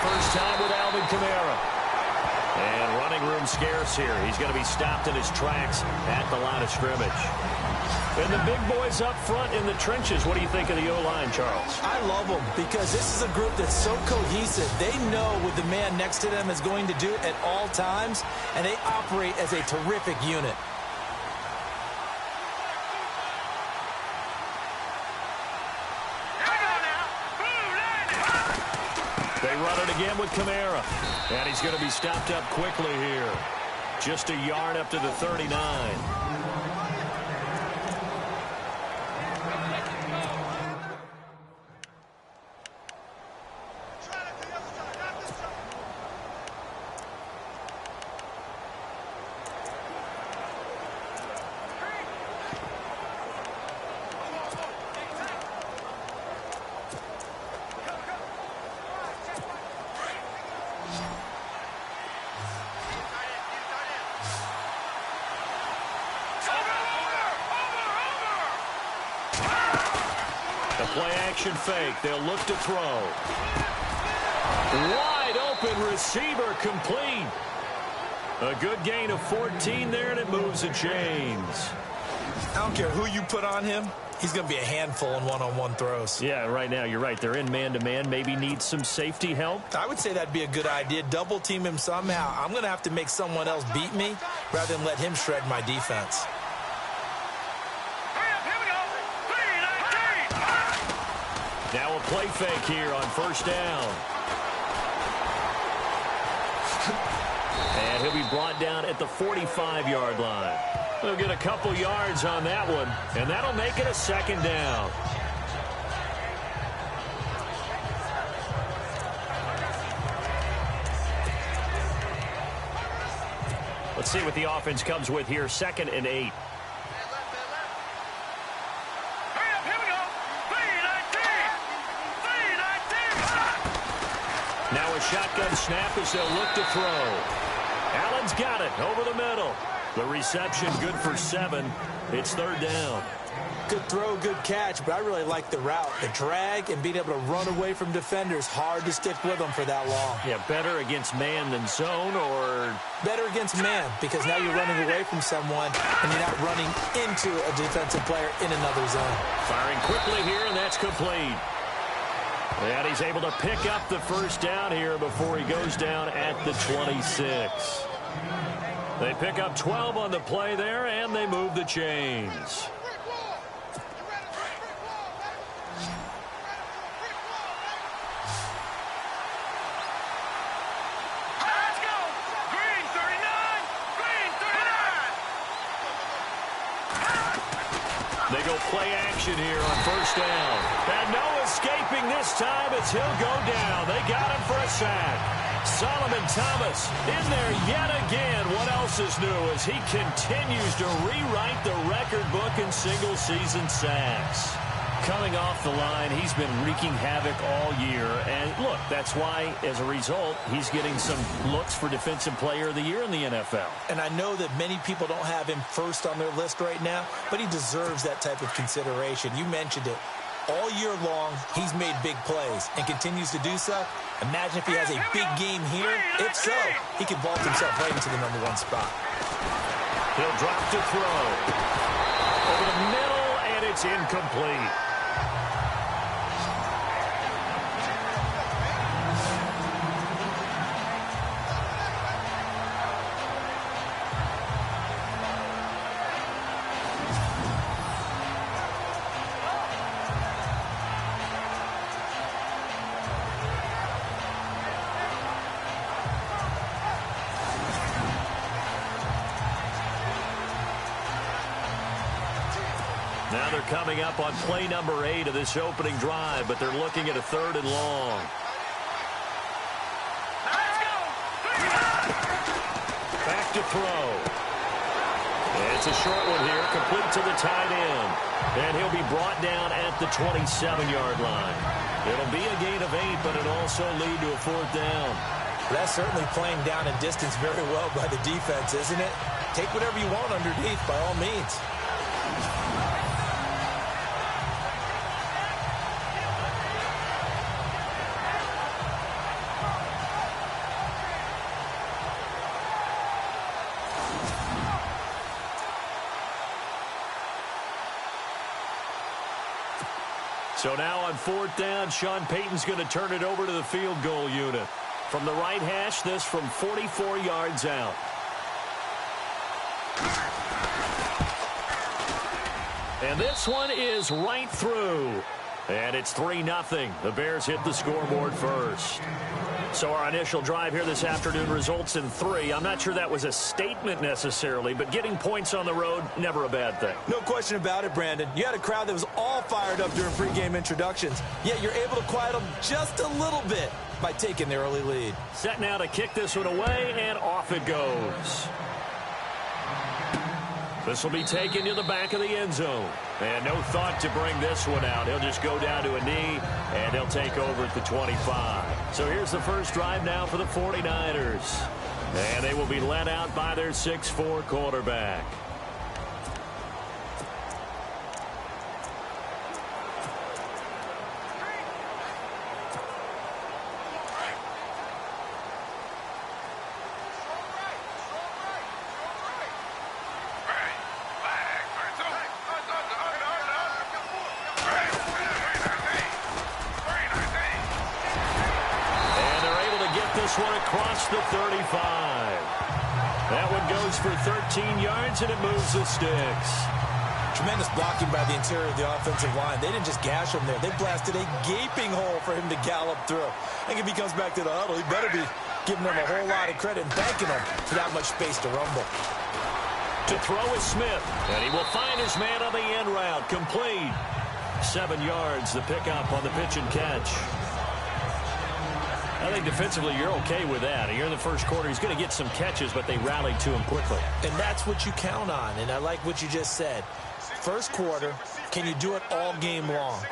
first time with Alvin Kamara. And running room scarce here. He's going to be stopped in his tracks at the line of scrimmage. And the big boys up front in the trenches. What do you think of the O-line, Charles? I love them because this is a group that's so cohesive. They know what the man next to them is going to do at all times, and they operate as a terrific unit. They run it again with Kamara. And he's going to be stopped up quickly here. Just a yard up to the 39. Play-action fake. They'll look to throw. Wide open receiver complete. A good gain of 14 there, and it moves the chains. I don't care who you put on him. He's going to be a handful in one-on-one throws. Yeah, right now, you're right. They're in man-to-man. Maybe needs some safety help. I would say that'd be a good idea. Double team him somehow. I'm going to have to make someone else beat me rather than let him shred my defense. Now a play fake here on first down. And he'll be brought down at the 45-yard line. He'll get a couple yards on that one, and that'll make it a second down. Let's see what the offense comes with here. 2nd and 8. Now a shotgun snap as they'll look to throw. Allen's got it over the middle. The reception good for 7. It's 3rd down. Good throw, good catch, but I really like the route. The drag and being able to run away from defenders. Hard to stick with them for that long. Yeah, better against man than zone, or? Better against man, because now you're running away from someone and you're not running into a defensive player in another zone. Firing quickly here, and that's complete. And he's able to pick up the first down here before he goes down at the 26. They pick up 12 on the play there, and they move the chains. They go play action here on first down. And no escaping this time as he'll go down. They got him for a sack. Solomon Thomas in there yet again. What else is new as he continues to rewrite the record book in single-season sacks. Coming off the line, he's been wreaking havoc all year. And, look, that's why, as a result, he's getting some looks for Defensive Player of the Year in the NFL. And I know that many people don't have him first on their list right now, but he deserves that type of consideration. You mentioned it. All year long, he's made big plays and continues to do so. Imagine if he has a big game here. If so, he can vault himself right into the #1 spot. He'll drop to throw. Over the middle, and it's incomplete. Now they're coming up on play number 8 of this opening drive, but they're looking at a 3rd and long. Back to throw. And it's a short one here, complete to the tight end. And he'll be brought down at the 27-yard line. It'll be a gain of 8, but it'll also lead to a 4th down. That's certainly playing down a distance very well by the defense, isn't it? Take whatever you want underneath, by all means. So now on 4th down, Sean Payton's going to turn it over to the field goal unit. From the right hash, this from 44 yards out. And this one is right through. And it's 3-0. The Bears hit the scoreboard first. So our initial drive here this afternoon results in 3. I'm not sure that was a statement necessarily, but getting points on the road, never a bad thing. No question about it, Brandon. You had a crowd that was all fired up during pregame introductions, yet you're able to quiet them just a little bit by taking the early lead. Set now to kick this one away, and off it goes. This will be taken to the back of the end zone. And no thought to bring this one out. He'll just go down to a knee, and he'll take over at the 25. So here's the first drive now for the 49ers. And they will be led out by their 6'4" quarterback. One across the 35. That one goes for 13 yards, and it moves the sticks. Tremendous blocking by the interior of the offensive line. They didn't just gash him there. They blasted a gaping hole for him to gallop through. I think if he comes back to the huddle, he better be giving them a whole lot of credit and thanking them for that much space to rumble. To throw is Smith, and he will find his man on the end route. Complete. 7 yards, the pickup on the pitch and catch. I think defensively you're okay with that. Here in the first quarter, he's going to get some catches, but they rallied to him quickly. And that's what you count on, and I like what you just said. First quarter, can you do it all game long?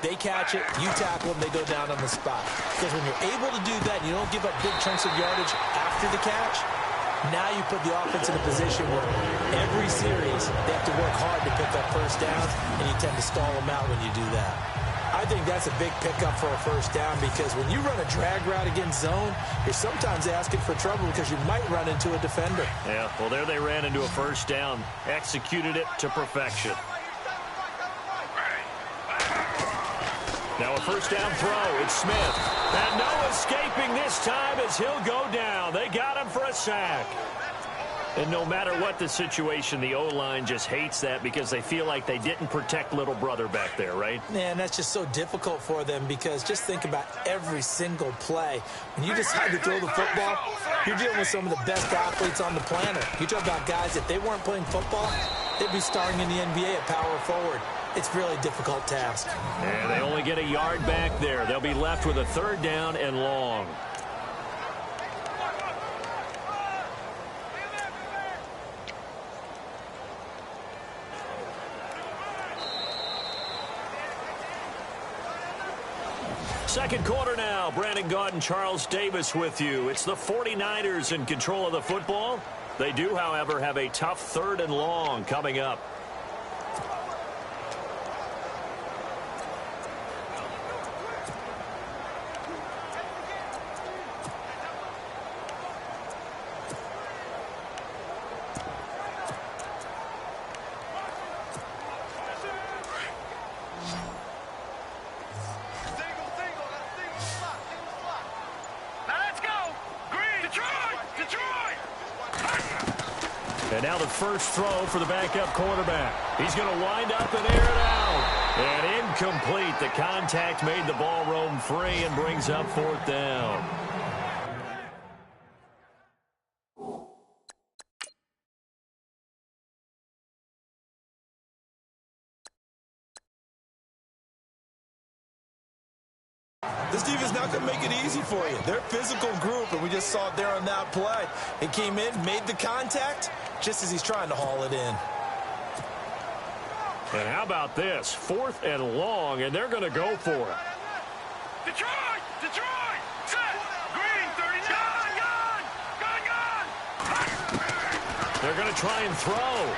They catch it, you tackle them, they go down on the spot. Because when you're able to do that, and you don't give up big chunks of yardage after the catch, now you put the offense in a position where every series they have to work hard to pick up first downs, and you tend to stall them out when you do that. I think that's a big pickup for a first down because when you run a drag route against zone, you're sometimes asking for trouble because you might run into a defender. Yeah, well, there they ran into a first down, executed it to perfection. Now a first down throw. It's Smith. And no escaping this time as he'll go down. They got him for a sack. And no matter what the situation, the O-line just hates that because they feel like they didn't protect little brother back there, right? Man, that's just so difficult for them because just think about every single play. When you decide to throw the football, you're dealing with some of the best athletes on the planet. You talk about guys, if they weren't playing football, they'd be starting in the NBA at power forward. It's really a difficult task. And they only get a yard back there. They'll be left with a third down and long. Second quarter now. Brandon Gaudin, Charles Davis with you. It's the 49ers in control of the football. They do, however, have a tough third and long coming up. And now the first throw for the backup quarterback. He's going to wind up and air it out. And incomplete. The contact made the ball roam free and brings up fourth down. This defense not going to make it easy for you. They're a physical group, and we just saw it there on that play. He came in, made the contact, just as he's trying to haul it in. And how about this? Fourth and long, and they're going to go for it. Detroit! Detroit! Set! Green, 39! Gun! They're going to try and throw.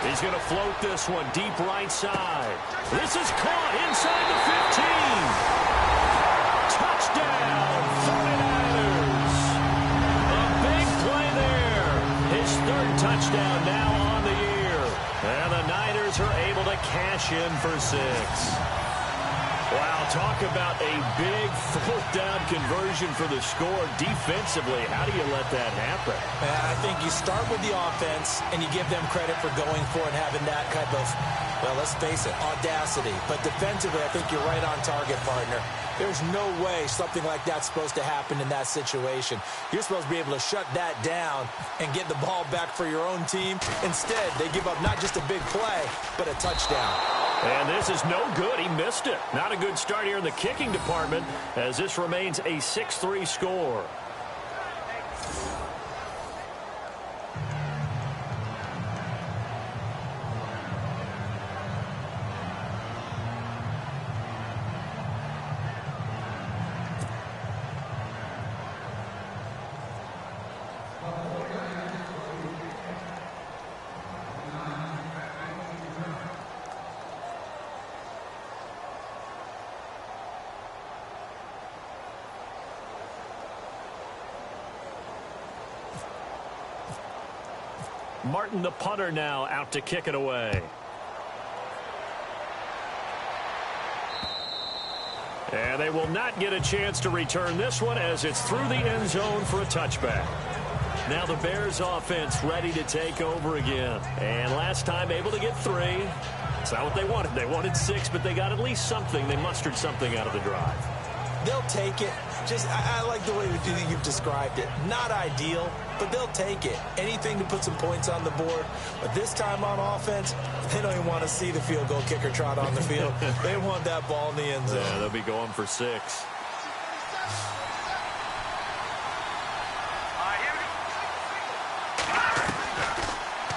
He's going to float this one deep right side. This is caught inside the 15. Touchdown, 49ers. A big play there. His third touchdown now on the year. And the Niners are able to cash in for 6. Wow, talk about a big fourth down conversion for the score. Defensively, how do you let that happen? I think you start with the offense, and you give them credit for going for it and having that kind of, well, let's face it, audacity. But defensively, I think you're right on target, partner. There's no way something like that's supposed to happen in that situation. You're supposed to be able to shut that down and get the ball back for your own team. Instead, they give up not just a big play, but a touchdown. And this is no good. He missed it. Not a good start here in the kicking department as this remains a 6-3 score. Martin, the punter, now out to kick it away. And they will not get a chance to return this one as it's through the end zone for a touchback. Now the Bears offense ready to take over again. And last time able to get 3. It's not what they wanted. They wanted 6, but they got at least something. They mustered something out of the drive. They'll take it. I like the way you've described it. Not ideal, but they'll take it. Anything to put some points on the board. But this time on offense, they don't even want to see the field goal kicker trot on the field. They want that ball in the end zone. Yeah, they'll be going for 6.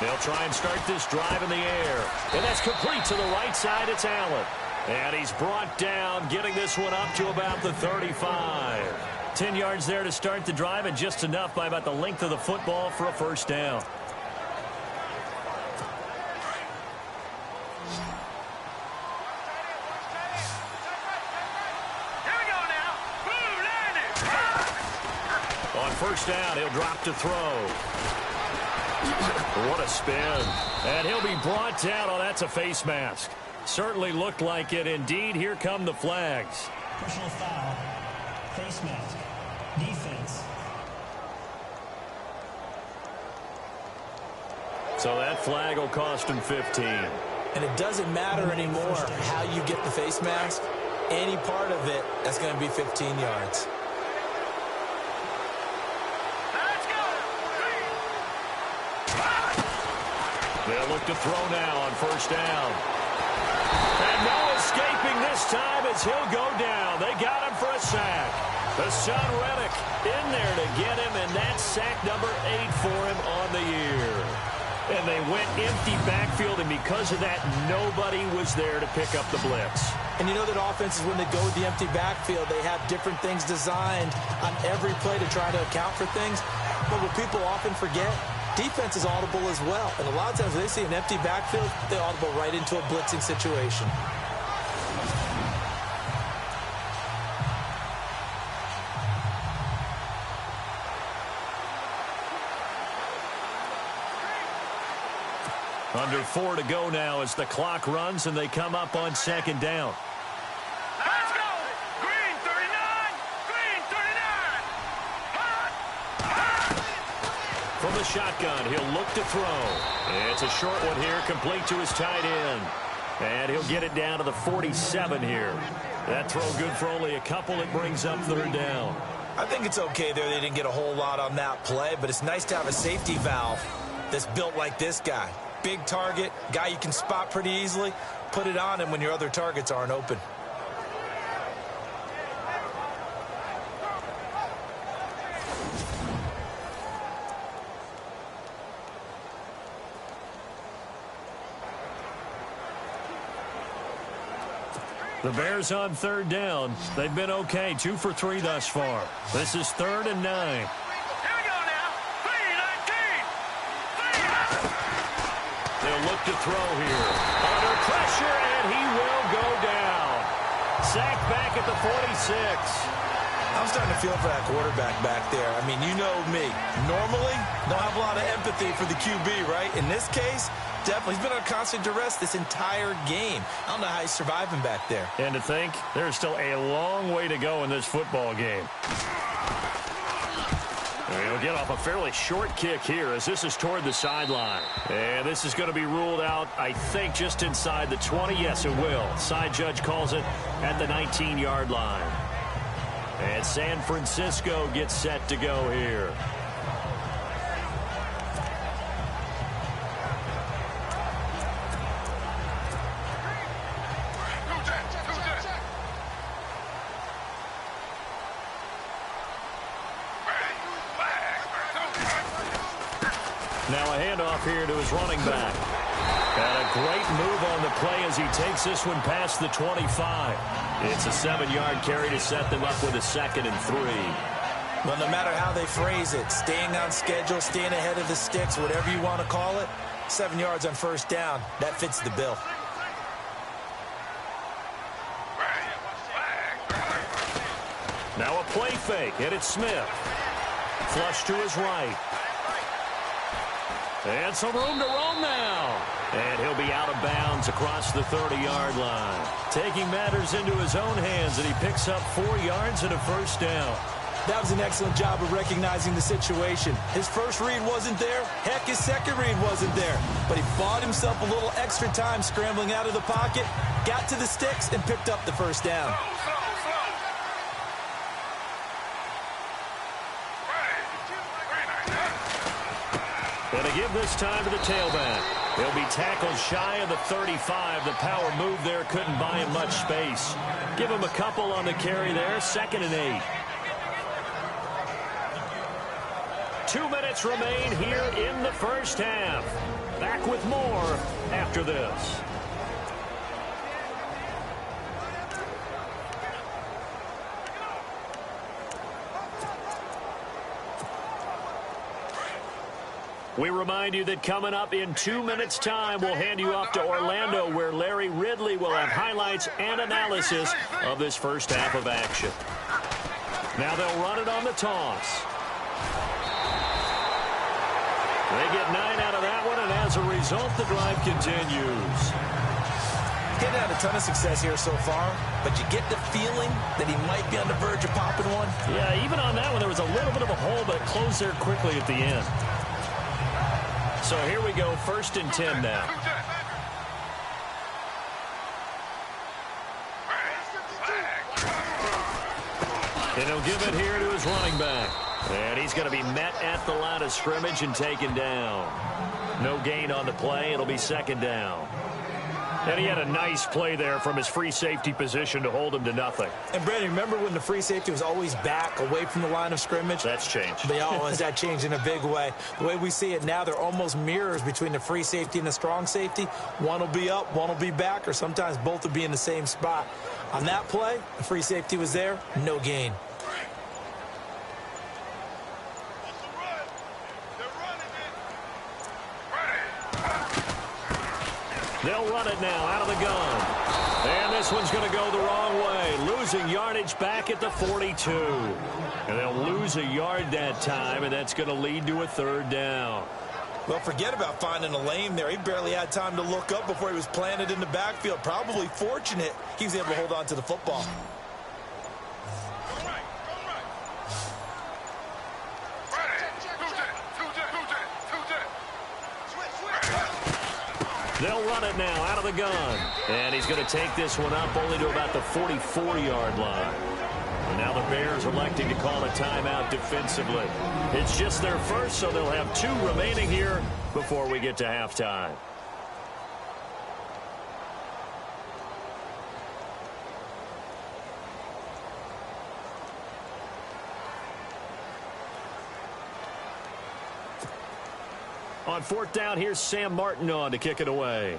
They'll try and start this drive in the air. And that's complete to the right side. It's Allen. And he's brought down, getting this one up to about the 35. 10 yards there to start the drive, and just enough by about the length of the football for a first down. Here we go now. Boom, landed. On first down, he'll drop to throw. What a spin. And he'll be brought down. Oh, that's a face mask. Certainly looked like it. Indeed, here come the flags. Personal foul, face mask, defense. So that flag will cost him 15. And it doesn't matter anymore how you get the face mask. Any part of it, that's going to be 15 yards. Let's go. They'll look to throw now on first down. And no escaping this time as he'll go down. They got him for a sack. The son Reddick in there to get him, and that's sack number 8 for him on the year. And they went empty backfield, and because of that, nobody was there to pick up the blitz. And you know that offenses, when they go with the empty backfield, they have different things designed on every play to try to account for things. But what people often forget, defense is audible as well. And a lot of times when they see an empty backfield, they audible right into a blitzing situation. Under 4 to go now as the clock runs and they come up on second down. Let's go. Green 39. Green 39. From the shotgun, he'll look to throw. It's a short one here, complete to his tight end. And he'll get it down to the 47 here. That throw good for only a couple. It brings up third down. I think it's okay there. They didn't get a whole lot on that play, but it's nice to have a safety valve that's built like this guy. Big target, guy you can spot pretty easily. Put it on him when your other targets aren't open. The Bears on third down. They've been okay, 2 for 3 thus far. This is 3rd and 9. Here we go now. 3-19. They'll look to throw here. Under pressure, and he will go down. Sacked back at the 46. I'm starting to feel for that quarterback back there. I mean, you know me. Normally, don't have a lot of empathy for the QB, right? In this case, definitely. He's been on constant duress this entire game. I don't know how he's surviving back there. And to think, there's still a long way to go in this football game. He'll get off a fairly short kick here as this is toward the sideline. And this is going to be ruled out, I think, just inside the 20. Yes, it will. Side judge calls it at the 19-yard line. And San Francisco gets set to go here. Now a handoff here to his running back. And a great move on the play as he takes this one past the 25. It's a 7-yard carry to set them up with a 2nd and 3. Well, no matter how they phrase it, staying on schedule, staying ahead of the sticks, whatever you want to call it, 7 yards on first down, that fits the bill. Now a play fake, and it's Smith. Flush to his right. And some room to roam now. And he'll be out of bounds across the 30-yard line. Taking matters into his own hands, and he picks up 4 yards and a first down. That was an excellent job of recognizing the situation. His first read wasn't there. Heck, his second read wasn't there. But he bought himself a little extra time scrambling out of the pocket, got to the sticks, and picked up the first down. And to give this time to the tailback. He'll be tackled shy of the 35. The power move there couldn't buy him much space. Give him a couple on the carry there. 2nd and 8. 2 minutes remain here in the first half. Back with more after this. We remind you that coming up in 2 minutes' time, we'll hand you off to Orlando, where Larry Ridley will have highlights and analysis of this first half of action. Now they'll run it on the toss. They get 9 out of that one, and as a result, the drive continues. Getting had a ton of success here so far, but you get the feeling that he might be on the verge of popping one. Yeah, even on that one, there was a little bit of a hole, but it closed there quickly at the end. So here we go, 1st and 10 now. And he'll give it here to his running back. And he's going to be met at the line of scrimmage and taken down. No gain on the play. It'll be 2nd down. And he had a nice play there from his free safety position to hold him to nothing. And, Brandon, remember when the free safety was always back away from the line of scrimmage? That's changed. Has that changed in a big way? The way we see it now, they're almost mirrors between the free safety and the strong safety. One will be up, one will be back, or sometimes both will be in the same spot. On that play, the free safety was there, no gain. They'll run it now out of the gun. And this one's going to go the wrong way. Losing yardage back at the 42. And they'll lose a yard that time, and that's going to lead to a 3rd down. Well, forget about finding a lane there. He barely had time to look up before he was planted in the backfield. Probably fortunate he was able to hold on to the football. They'll run it now out of the gun. And he's going to take this one up only to about the 44-yard line. And now the Bears electing to call a timeout defensively. It's just their first, so they'll have 2 remaining here before we get to halftime. On 4th down, here's Sam Martin on to kick it away.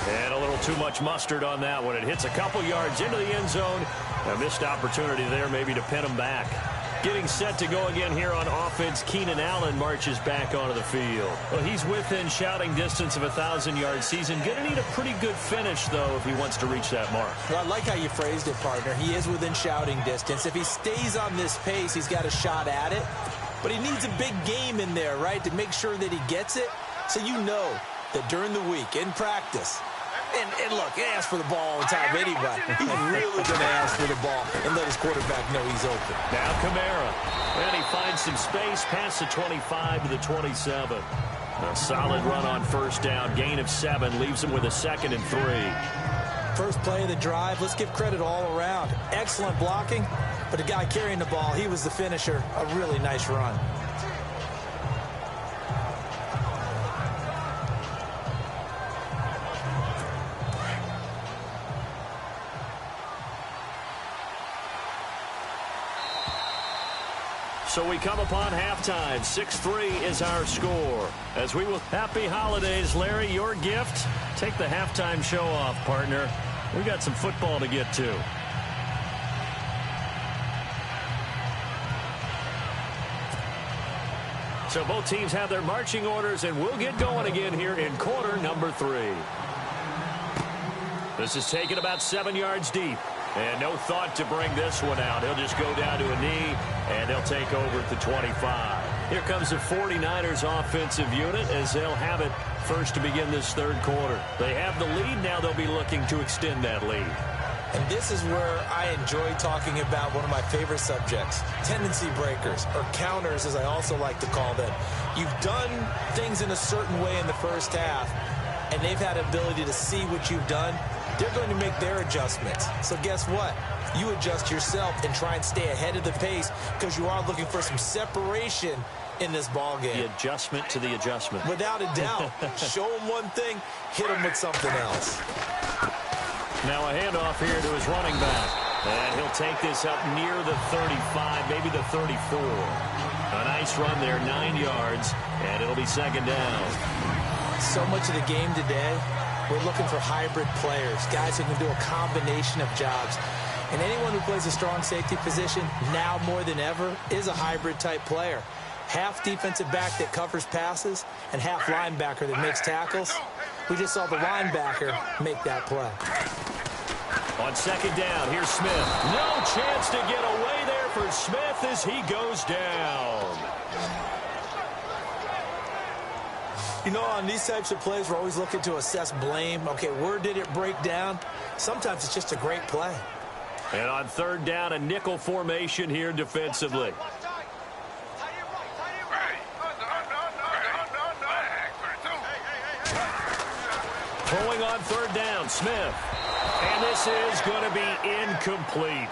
And a little too much mustard on that one. It hits a couple yards into the end zone. A missed opportunity there maybe to pin him back. Getting set to go again here on offense, Keenan Allen marches back onto the field. Well, he's within shouting distance of a 1,000-yard season. Going to need a pretty good finish, though, if he wants to reach that mark. Well, I like how you phrased it, partner. He is within shouting distance. If he stays on this pace, he's got a shot at it. But he needs a big game in there, right, to make sure that he gets it. So you know that during the week, in practice, and look, he asks for the ball all the time anyway. He's really going to ask for the ball and let his quarterback know he's open. Now Kamara. And he finds some space past the 25 to the 27. A solid run on first down. Gain of 7 leaves him with a 2nd and 3. First play of the drive, let's give credit all around. Excellent blocking, but the guy carrying the ball, he was the finisher. A really nice run. So we come upon halftime. 6-3 is our score. As we will happy holidays, Larry, your gift. Take the halftime show off, partner. We got some football to get to. So both teams have their marching orders, and we'll get going again here in quarter number 3. This is taken about 7 yards deep. And no thought to bring this one out. He'll just go down to a knee, and they'll take over at the 25. Here comes the 49ers offensive unit as they'll have it first to begin this third quarter. They have the lead. Now they'll be looking to extend that lead. And this is where I enjoy talking about one of my favorite subjects, tendency breakers, or counters as I also like to call them. You've done things in a certain way in the first half, and they've had ability to see what you've done. They're going to make their adjustments. So guess what? You adjust yourself and try and stay ahead of the pace because you are looking for some separation in this ball game. The adjustment to the adjustment. Without a doubt. Show them one thing, hit them with something else. Now a handoff here to his running back. And he'll take this up near the 35, maybe the 34. A nice run there, 9 yards, and it'll be 2nd down. So much of the game today, we're looking for hybrid players, guys who can do a combination of jobs. And anyone who plays a strong safety position, now more than ever, is a hybrid-type player. Half defensive back that covers passes and half linebacker that makes tackles. We just saw the linebacker make that play. On 2nd down, here's Smith. No chance to get away there for Smith as he goes down. You know, on these types of plays, we're always looking to assess blame. Okay, where did it break down? Sometimes it's just a great play. And on 3rd down, a nickel formation here defensively. Throwing on 3rd down, Smith. And this is going to be incomplete.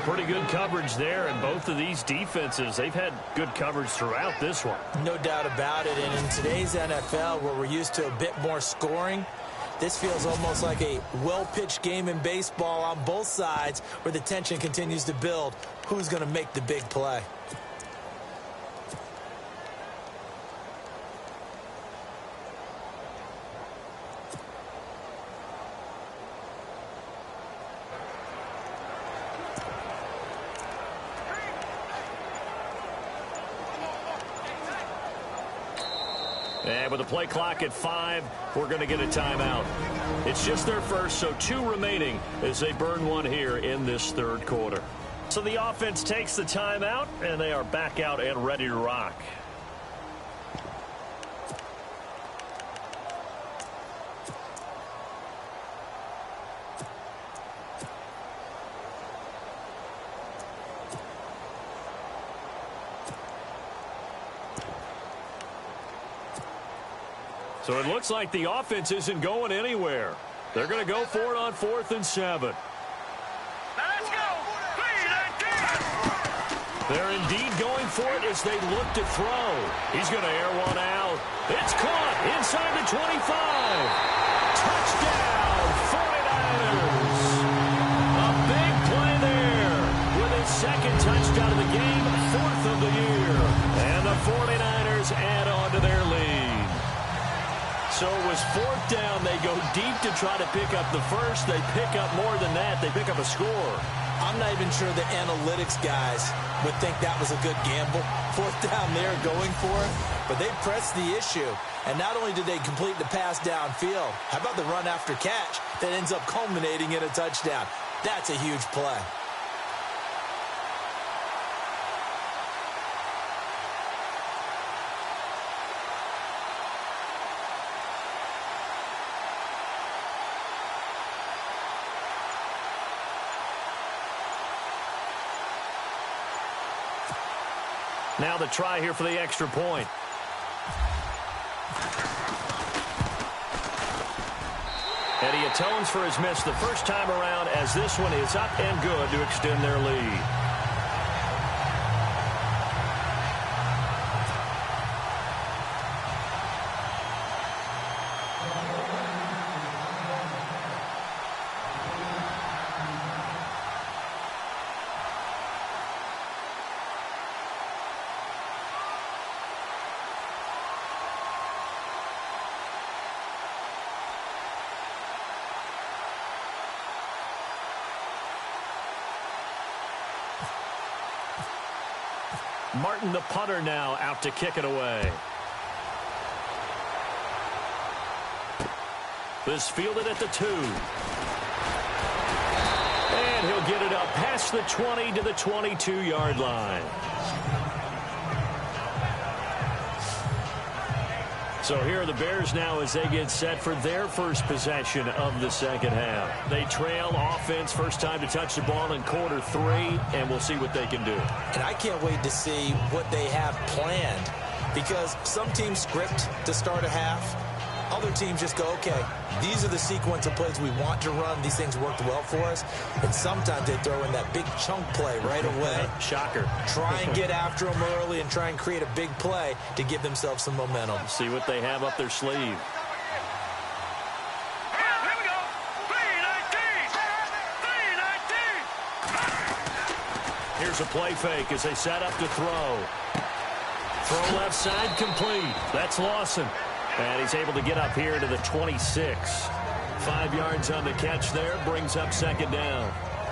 Pretty good coverage there, and both of these defenses, they've had good coverage throughout this one. No doubt about it, and in today's NFL, where we're used to a bit more scoring, this feels almost like a well-pitched game in baseball on both sides where the tension continues to build. Who's going to make the big play? And with the play clock at 5, we're going to get a timeout. It's just their first, so 2 remaining as they burn one here in this 3rd quarter. So the offense takes the timeout, and they are back out and ready to rock. So it looks like the offense isn't going anywhere. They're going to go for it on 4th and 7. Let's go! Clean and deep! They're indeed going for it as they look to throw. He's going to air one out. It's caught inside the 25. Touchdown, 49ers. A big play there with his 2nd touchdown of the game, 4th of the year. And the 49ers add on to their lead. So it was 4th down. They go deep to try to pick up the first. They pick up more than that. They pick up a score. I'm I'm not even sure the analytics guys would think that was a good gamble. 4th down there going for it. But they pressed the issue. And not only did they complete the pass downfield, how about the run after catch that ends up culminating in a touchdown? That's a huge play. Now the try here for the extra point. And he atones for his miss the first time around, as this one is up and good to extend their lead. Martin, the punter, now out to kick it away. This fielded at the 2. And he'll get it up past the 20 to the 22-yard line. So here are the Bears now as they get set for their first possession of the second half. They trail offense, first time to touch the ball in quarter 3, and we'll see what they can do. And I can't wait to see what they have planned, because some teams script to start a half. Other teams just go, okay, these are the sequence of plays we want to run. These things worked well for us. And sometimes they throw in that big chunk play right away. Shocker. Try and get after them early and try and create a big play to give themselves some momentum. See what they have up their sleeve. Here we go. 3-19. Here's a play fake as they set up to throw. Throw left side complete. That's Lawson. And he's able to get up here to the 26. 5 yards on the catch there, brings up second down.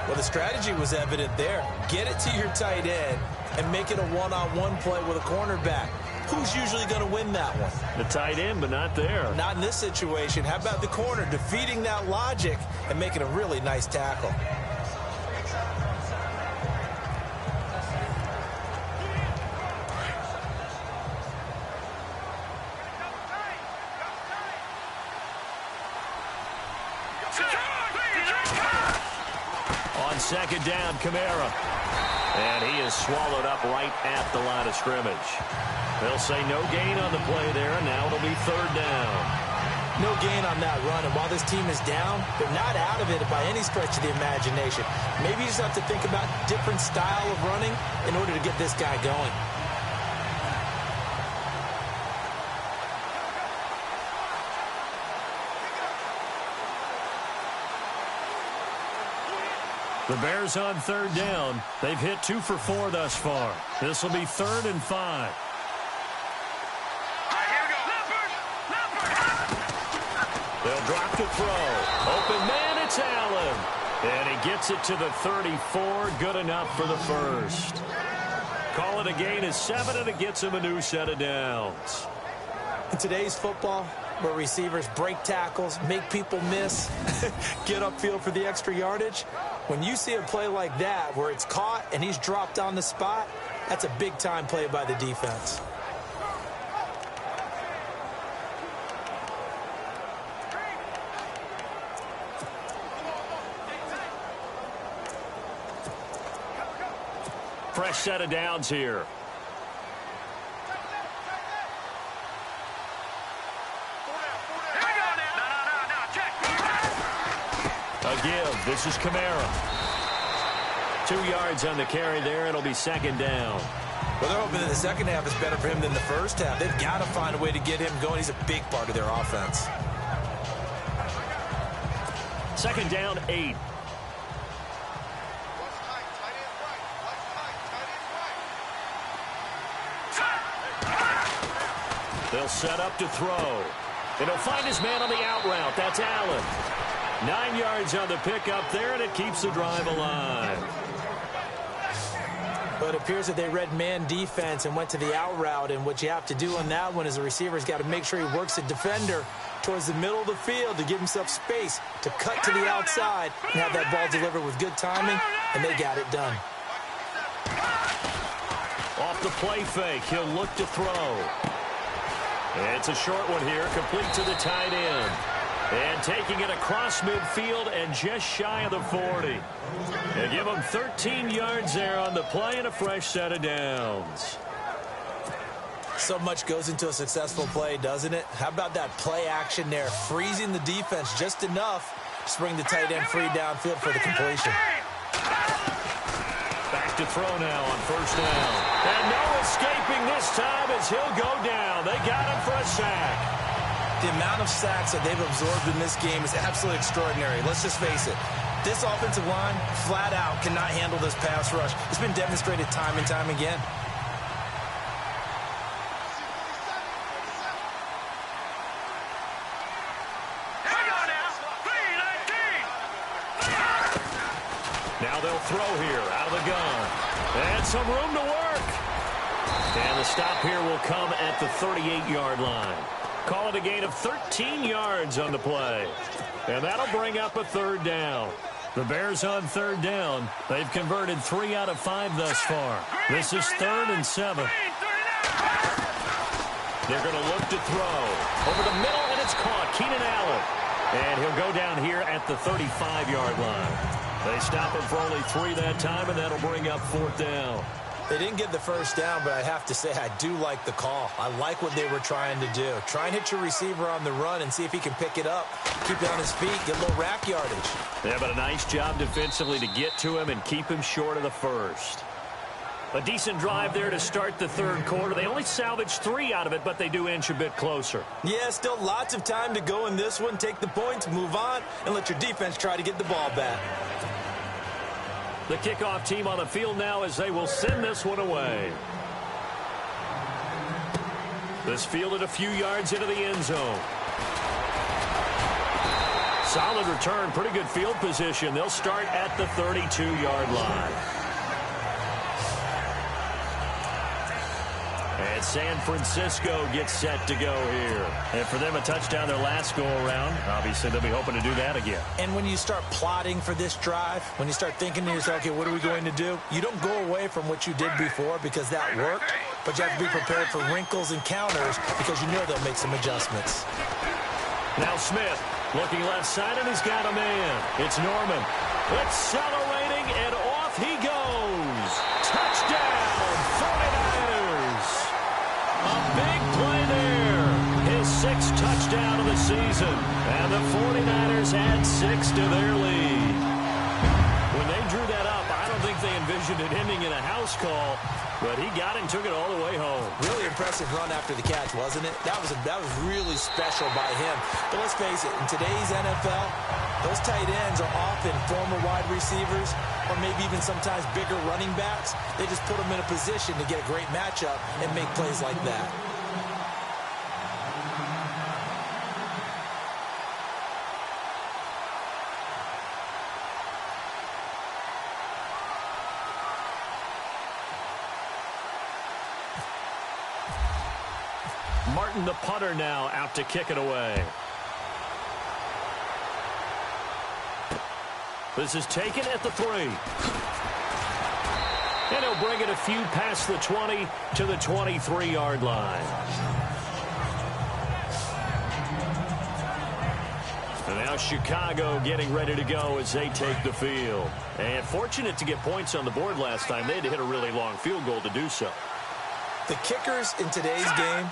Well, the strategy was evident there. Get it to your tight end and make it a one-on-one play with a cornerback. Who's usually going to win that one? The tight end, but not there. Not in this situation. How about the corner defeating that logic and making a really nice tackle? Second down, Kamara. And he is swallowed up right at the line of scrimmage. They'll say no gain on the play there, and now it'll be third down. No gain on that run, and while this team is down, they're not out of it by any stretch of the imagination. Maybe you just have to think about different style of running in order to get this guy going. The Bears on third down. They've hit 2 for 4 thus far. This will be 3rd and 5. Here we go. They'll drop to throw. Open man, it's Allen. And he gets it to the 34. Good enough for the first. Call it a gain of 7, and it gets him a new set of downs. In today's football, where receivers break tackles, make people miss, get upfield for the extra yardage, when you see a play like that where it's caught and he's dropped on the spot, that's a big-time play by the defense. Fresh set of downs here. A give. This is Kamara. 2 yards on the carry there. It'll be second down. Well, they're hoping that the second half is better for him than the first half. They've got to find a way to get him going. He's a big part of their offense. Second down, 8. They'll set up to throw. And he'll find his man on the out route. That's Allen. 9 yards on the pickup there, and it keeps the drive alive. Well, it appears that they read man defense and went to the out route, and what you have to do on that one is the receiver's got to make sure he works the defender towards the middle of the field to give himself space to cut to the outside and have that ball delivered with good timing, and they got it done. Off the play fake, he'll look to throw. It's a short one here, complete to the tight end. And taking it across midfield and just shy of the 40. They give him 13 yards there on the play and a fresh set of downs. So much goes into a successful play, doesn't it? How about that play action there, freezing the defense just enough to bring the tight end free downfield for the completion. Back to throw now on first down. And no escaping this time as he'll go down. They got him for a sack. The amount of sacks that they've absorbed in this game is absolutely extraordinary. Let's just face it. This offensive line, flat out, cannot handle this pass rush. It's been demonstrated time and time again. Now they'll throw here out of the gun. And some room to work. And the stop here will come at the 38-yard line. Call it a gain of 13 yards on the play. And that'll bring up a third down. The Bears on third down. They've converted 3 out of 5 thus far. This is 3rd and 7. They're going to look to throw. Over the middle, and it's caught. Keenan Allen. And he'll go down here at the 35-yard line. They stop him for only 3 that time, and that'll bring up 4th down. They didn't get the first down, but I have to say I do like the call. I like what they were trying to do. Try and hit your receiver on the run and see if he can pick it up. Keep it on his feet, get a little rack yardage. Yeah, but a nice job defensively to get to him and keep him short of the first. A decent drive there to start the third quarter. They only salvaged 3 out of it, but they do inch a bit closer. Yeah, still lots of time to go in this one. Take the points, move on, and let your defense try to get the ball back. The kickoff team on the field now as they will send this one away. This fielded a few yards into the end zone. Solid return, pretty good field position. They'll start at the 32-yard line. And San Francisco gets set to go here. And for them, a touchdown their last go-around. Obviously, they'll be hoping to do that again. And when you start plotting for this drive, when you start thinking to yourself, okay, what are we going to do? You don't go away from what you did before because that worked, but you have to be prepared for wrinkles and counters because you know they'll make some adjustments. Now Smith looking left side, and he's got a man. It's Norman. Accelerating, and off he goes. Touchdown, 49ers. A big play there. His 6th touchdown of the season. And the 49ers add 6 to their lead. When they drew that up, I don't think they envisioned it ending in a house call, but he got it and took it all the way home. Really impressive run after the catch, wasn't it? That was really special by him. But let's face it, in today's NFL, those tight ends are often former wide receivers or maybe even sometimes bigger running backs. They just put them in a position to get a great matchup and make plays like that. Martin, the punter, now out to kick it away. This is taken at the 3. And he'll bring it a few past the 20 to the 23-yard line. And now Chicago getting ready to go as they take the field. And fortunate to get points on the board last time. They had to hit a really long field goal to do so. The kickers in today's game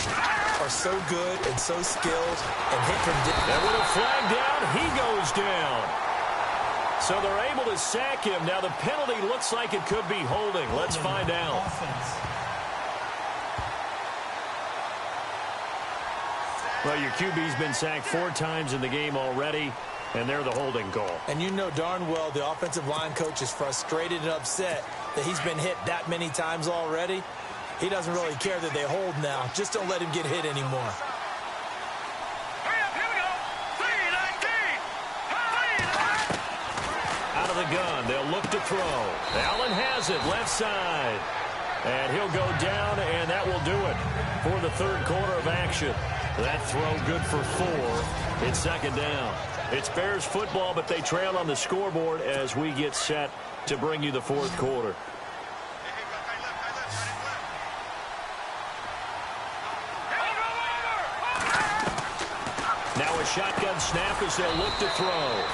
are so good and so skilled and hit from distance. And with a flag down, he goes down. So they're able to sack him. Now the penalty looks like it could be holding. Let's find out. Well, your QB's been sacked 4 times in the game already, and they're the holding call. And you know darn well the offensive line coach is frustrated and upset that he's been hit that many times already. He doesn't really care that they hold now. Just don't let him get hit anymore. Out of the gun, they'll look to throw. Allen has it, left side. And he'll go down, and that will do it for the third quarter of action. That throw good for 4. It's second down. It's Bears football, but they trail on the scoreboard as we get set to bring you the fourth quarter. Now a shotgun snap as they'll look to throw.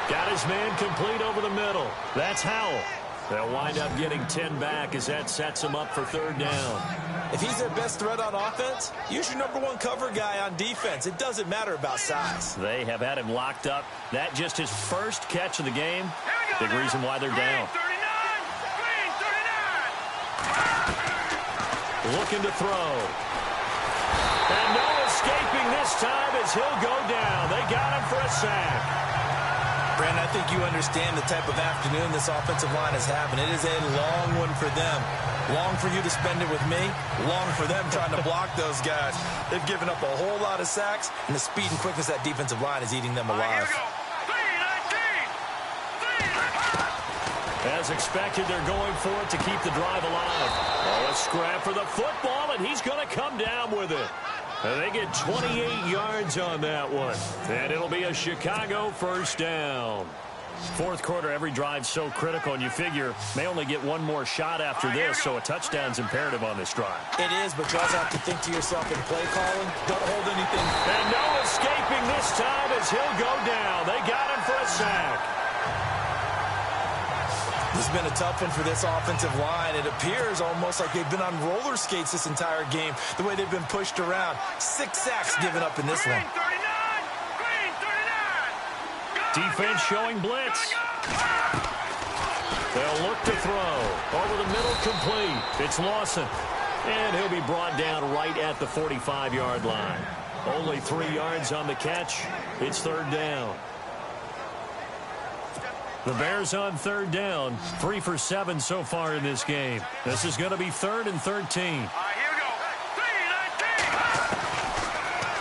Got his man complete over the middle. That's Howell. They'll wind up getting 10 back as that sets him up for third down. If he's their best threat on offense, use your #1 cover guy on defense. It doesn't matter about size. They have had him locked up. That just his first catch of the game. Big reason why they're down. Looking to throw. And no escaping this time as he'll go down. They got him for a sack. Brandon, I think you understand the type of afternoon this offensive line is having. It is a long one for them. Long for you to spend it with me. Long for them trying to block those guys. They've given up a whole lot of sacks, and the speed and quickness of that defensive line is eating them alive. As expected, they're going for it to keep the drive alive. Oh, a scrap for the football, and he's going to come down with it. And they get 28 yards on that one. And it'll be a Chicago first down. Fourth quarter, every drive's so critical, and you figure may only get one more shot after this, so a touchdown's imperative on this drive. It is, but you also have to think to yourself in play calling, don't hold anything. And no escaping this time as he'll go down. They got him for a sack. This has been a tough one for this offensive line. It appears almost like they've been on roller skates this entire game, the way they've been pushed around. 6 sacks given up in this one. Defense showing blitz. They'll look to throw. Over the middle, complete. It's Lawson. And he'll be brought down right at the 45-yard line. Only 3 yards on the catch. It's third down. The Bears on third down. 3 for 7 so far in this game. This is going to be 3rd and 13.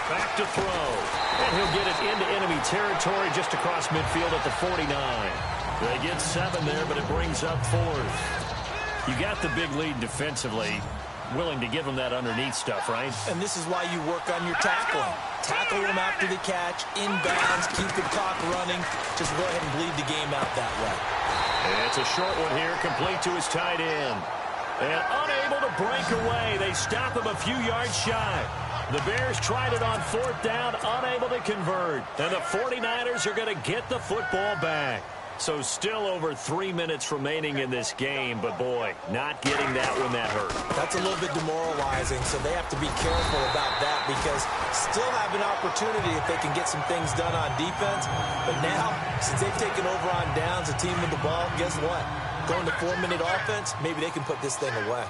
Back to throw. And he'll get it into enemy territory just across midfield at the 49. They get 7 there, but it brings up 4th. You got the big lead defensively. Willing to give them that underneath stuff, right? And this is why you work on your tackling. Tackle them after the catch, inbounds, keep the clock running. Just go ahead and bleed the game out that way. And it's a short one here, complete to his tight end. And unable to break away. They stop him a few yards shy. The Bears tried it on 4th down, unable to convert. And the 49ers are going to get the football back. So still over 3 minutes remaining in this game, but boy, not getting that one that hurt. That's a little bit demoralizing, so they have to be careful about that because still have an opportunity if they can get some things done on defense. But now, since they've taken over on downs, a team with the ball, guess what? Going to 4-minute offense, maybe they can put this thing away.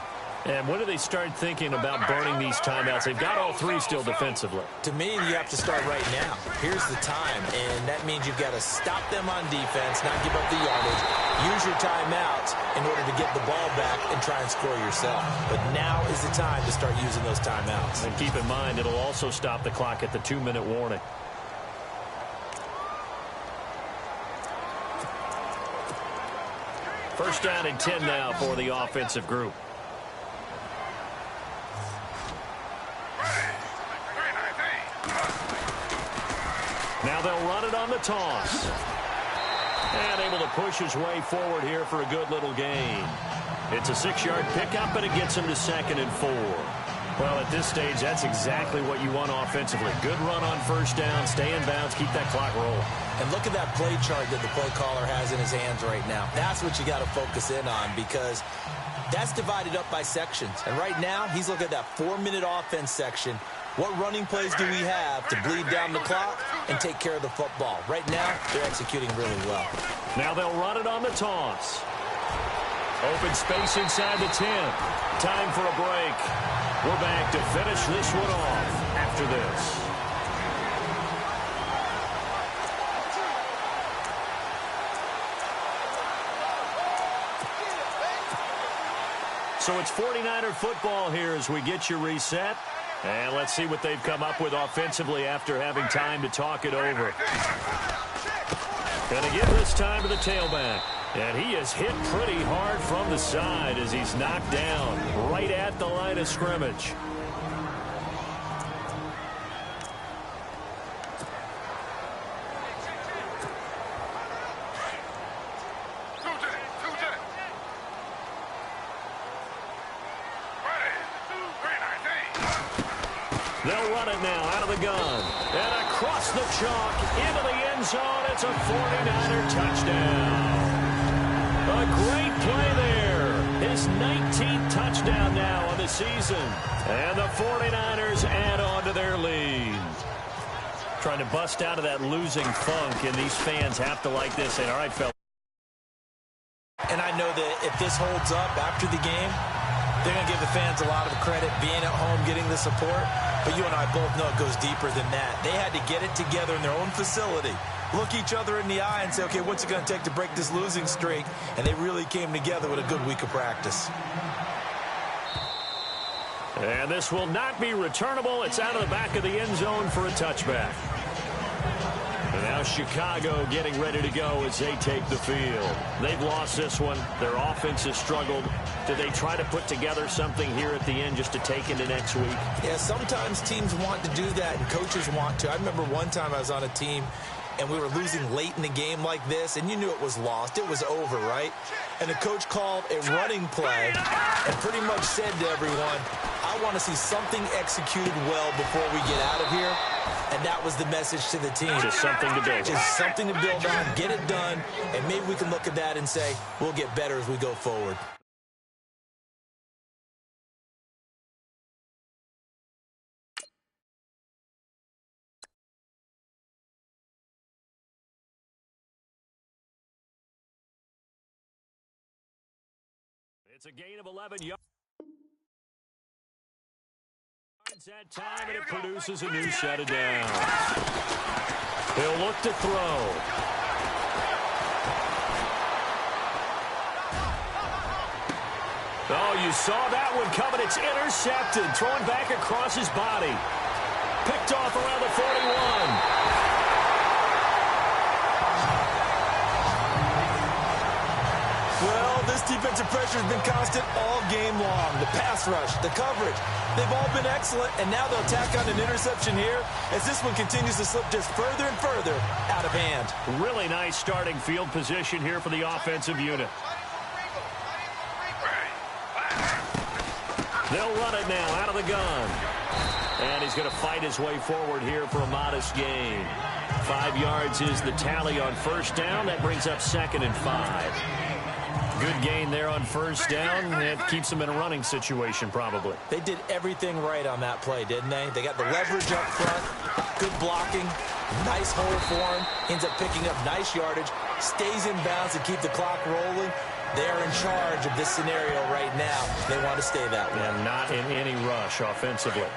And when do they start thinking about burning these timeouts? They've got all 3 still defensively. To me, you have to start right now. Here's the time, and that means you've got to stop them on defense, not give up the yardage, use your timeouts in order to get the ball back and try and score yourself. But now is the time to start using those timeouts. And keep in mind, it'll also stop the clock at the 2-minute warning. First down and 10 now for the offensive group. Now they'll run it on the toss. And able to push his way forward here for a good little gain. It's a 6-yard pickup, and it gets him to 2nd and 4. Well, at this stage, that's exactly what you want offensively. Good run on first down, stay in bounds, keep that clock rolling. And look at that play chart that the play caller has in his hands right now. That's what you got to focus in on because that's divided up by sections. And right now, he's looking at that 4-minute offense section. What running plays do we have to bleed down the clock and take care of the football? Right now, they're executing really well. Now they'll run it on the toss. Open space inside the 10. Time for a break. We're back to finish this one off after this. So it's 49er football here as we get you reset. And let's see what they've come up with offensively after having time to talk it over. Going to give this time to the tailback. And he is hit pretty hard from the side as he's knocked down right at the line of scrimmage. They'll run it now out of the gun. And across the chalk into the end zone. It's a 49er touchdown. A great play there. His 19th touchdown now on the season. And the 49ers add on to their lead. Trying to bust out of that losing funk, and these fans have to like this. And all right, fellas. And I know that if this holds up after the game, they're going to give the fans a lot of credit being at home, getting the support. But you and I both know it goes deeper than that. They had to get it together in their own facility, look each other in the eye and say, okay, what's it going to take to break this losing streak? And they really came together with a good week of practice. And this will not be returnable. It's out of the back of the end zone for a touchback. And now Chicago getting ready to go as they take the field. They've lost this one. Their offense has struggled. Do they try to put together something here at the end just to take into next week? Yeah, sometimes teams want to do that and coaches want to. I remember one time I was on a team and we were losing late in the game like this, and you knew it was lost. It was over, right? And the coach called a running play and pretty much said to everyone, I want to see something executed well before we get out of here. And that was the message to the team. Just something to build on. Just something to build on, get it done, and maybe we can look at that and say, we'll get better as we go forward. It's a gain of 11 yards. That time, and it produces a new set of downs. He'll look to throw. Oh, you saw that one coming. It's intercepted. Throwing back across his body. Picked off around the 41. Well, this defensive pressure has been constant all game long. The pass rush, the coverage, they've all been excellent, and now they'll tack on an interception here as this one continues to slip just further and further out of hand. Really nice starting field position here for the offensive unit. They'll run it now out of the gun. And he's going to fight his way forward here for a modest gain. 5 yards is the tally on first down. That brings up 2nd and 5. Good gain there on first down. That keeps them in a running situation probably. They did everything right on that play, didn't they? They got the leverage up front, good blocking, nice hole for him, ends up picking up nice yardage, stays in bounds to keep the clock rolling. They're in charge of this scenario right now. They want to stay that way. And not in any rush offensively.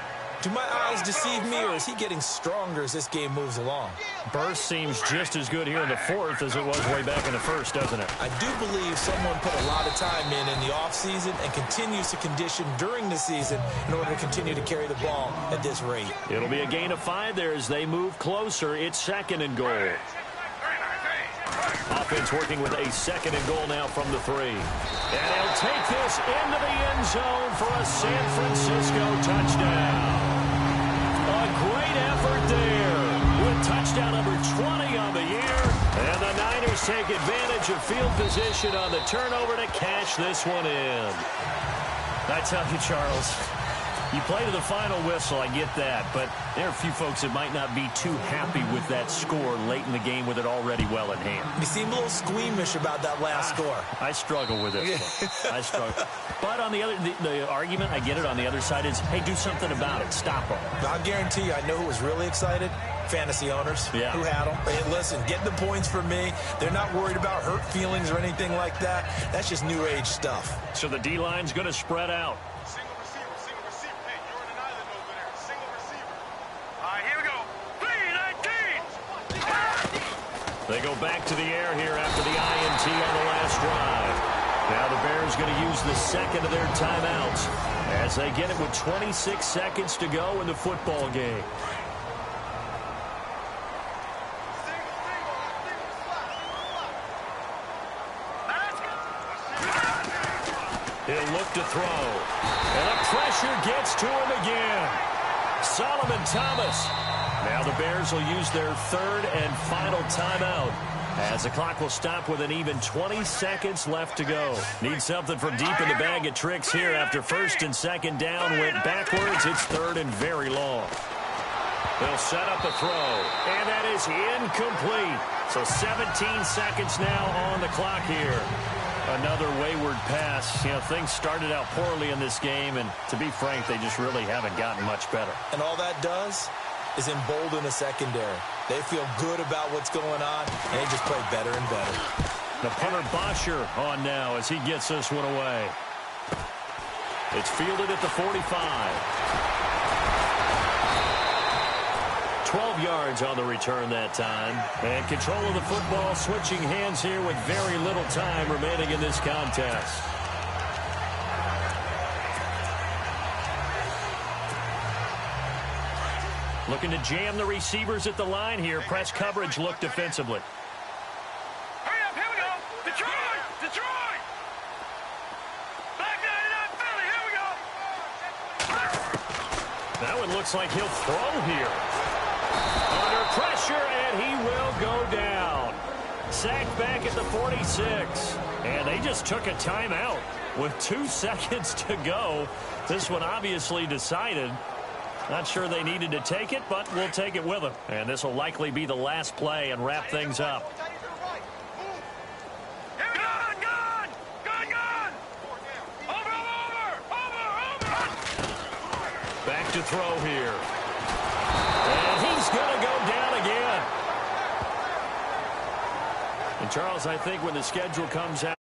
Do my eyes deceive me, or is he getting stronger as this game moves along? Burst seems just as good here in the fourth as it was way back in the first, doesn't it? I do believe someone put a lot of time in the offseason and continues to condition during the season in order to continue to carry the ball at this rate. It'll be a gain of 5 there as they move closer. It's 2nd and goal. Offense working with a 2nd and goal now from the 3. And he'll take this into the end zone for a San Francisco touchdown. A great effort there with touchdown number 20 on the year. And the Niners take advantage of field position on the turnover to cash this one in. I tell you, Charles, you play to the final whistle, I get that, but there are a few folks that might not be too happy with that score late in the game with it already well in hand. You seem a little squeamish about that last score. I struggle with it. I struggle. But on the other, the argument, I get it, on the other side is, hey, do something about it. Stop them. I guarantee you, I know who was really excited. Fantasy owners who had them. Hey, listen, get the points for me. They're not worried about hurt feelings or anything like that. That's just new age stuff. So the D-line's going to spread out. They go back to the air here after the INT on the last drive. Now the Bears going to use the 2nd of their timeouts as they get it with 26 seconds to go in the football game. He'll look to throw. And the pressure gets to him again. Solomon Thomas. Now the Bears will use their third and final timeout, as the clock will stop with an even 20 seconds left to go. Need something from deep in the bag of tricks here after first and second down went backwards. It's third and very long. They'll set up a throw, and that is incomplete. So 17 seconds now on the clock here. Another wayward pass. You know, things started out poorly in this game, and to be frank, they just really haven't gotten much better. And all that does is embolden the secondary. They feel good about what's going on, and they just play better and better. The punter Bosher on now as he gets this one away. It's fielded at the 45. 12 yards on the return that time. And control of the football switching hands here with very little time remaining in this contest. Looking to jam the receivers at the line here. Press coverage look defensively. Hurry up, here we go. Detroit! Detroit! Back 99 Philly, here we go. That one looks like he'll throw here. Under pressure, and he will go down. Sacked back at the 46. And they just took a timeout with 2 seconds to go. This one obviously decided. Not sure they needed to take it, but we'll take it with them. And this will likely be the last play and wrap things up. Back to throw here. And he's going to go down again. And, Charles, I think when the schedule comes out,